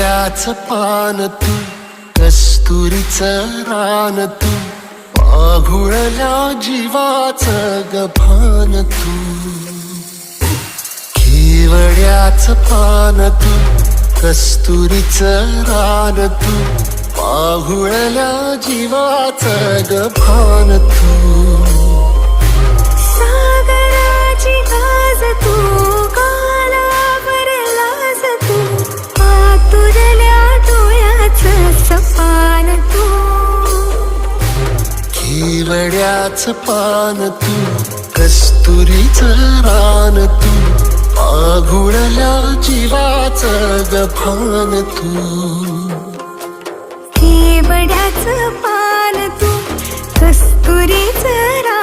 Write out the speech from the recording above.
केवड्याचं पान तू, कस्तुरीचं रान तू, पाघुळल्या जीवाचं गभान तू. केवड्याचं पान तू, कस्तुरीचं रान तू, पाघुळल्या जीवाचं गभान तू. सागराची गाज तू, कालावर लाज तू, आतुरल्या डोळ्याचं सपान तू. केवड्याचं पान तू, कस्तुरीचं रान तू, पाघुळल्या जीवाचं गभान तू. केवड्याचं पान तू, कस्तुरीचं रान